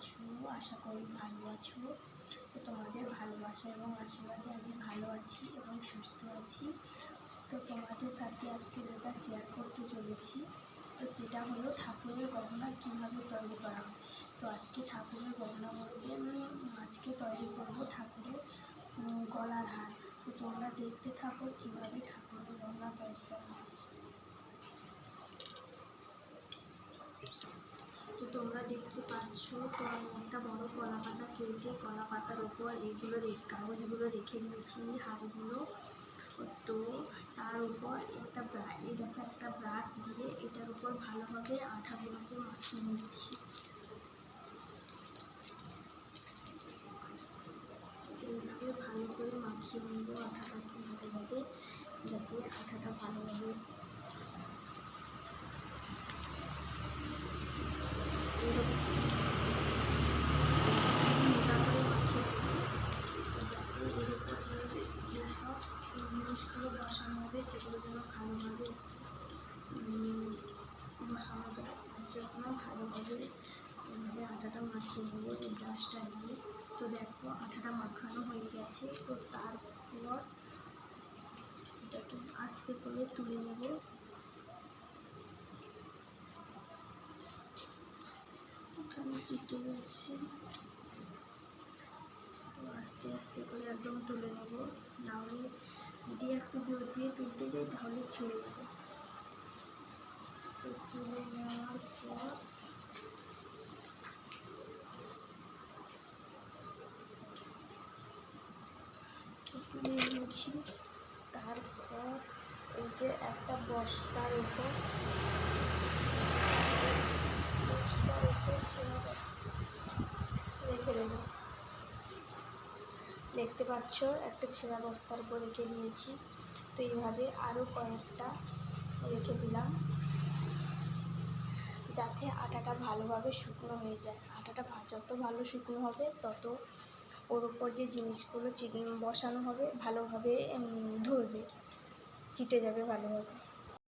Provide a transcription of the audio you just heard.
আছো? আশা করি ভালো আছো। তো তোমাদের ভালোবাসা এবং আশীর্বাদে আমি ভালো আছি এবং সুস্থ আছি। তো তোমাদের সাথে আজকে যেটা শেয়ার করতে চলেছি, তো সেটা হলো ঠাকুরের গহনা কীভাবে তৈরি করা হয়। তো আজকে ঠাকুরের গহনা বলতে আজকে তৈরি করবো ঠাকুরের গলার হার। তো তোমরা দেখতে থাকো কীভাবে ঠাকুরের গহনা তৈরি করা হয়। তো তোমরা দেখতে পাচ্ছ, তো আমি একটা বড় কলা পাতা কেটে কলা পাতার ওপর এইগুলো কাগজগুলো রেখে দিয়েছি, হারগুলো। তো তার উপর একটা ব্রাশ দিয়ে এটার উপর ভালোভাবে আঠাগুলোকে মাখিয়ে নিচ্ছি। এইভাবে ভালো করে মাখিয়ে নেব আঠাটাকে ভালোভাবে, যাতে আঠাটা ভালোভাবে জিনিসগুলো বসানো হবে সেগুলো যেন ভালোভাবে বসানো যায়, তার জন্য ভালোভাবে এইভাবে আটাটা মাখিয়ে নেব এই ব্রাশটা দিয়ে। তো দেখো আটাটা মাখানো হয়ে গেছে। তো তারপর এটাকে আস্তে করে তুলে নেব। এখানে কেটে গেছে, তো আস্তে আস্তে করে একদম তুলে নেব, নাহলে যদি একটু জোর দিয়ে তুলতে যাই তাহলে ছিঁড়ে যাবে। তো তুলে নেওয়ার পর তুলে নিয়েছি। তারপর এই যে একটা বস্তার উপর রেখে দেবো। দেখতে পাচ্ছ একটা ছেঁড়া বস্তার উপর রেখে দিয়েছি। তো এইভাবে আরও কয়েকটা রেখে দিলাম, যাতে আটাটা ভালোভাবে শুকনো হয়ে যায়। আটাটা যত ভালো শুকনো হবে তত ওর উপর যে জিনিসগুলো বসানো হবে ভালোভাবে ধরবে, চিটে যাবে ভালোভাবে।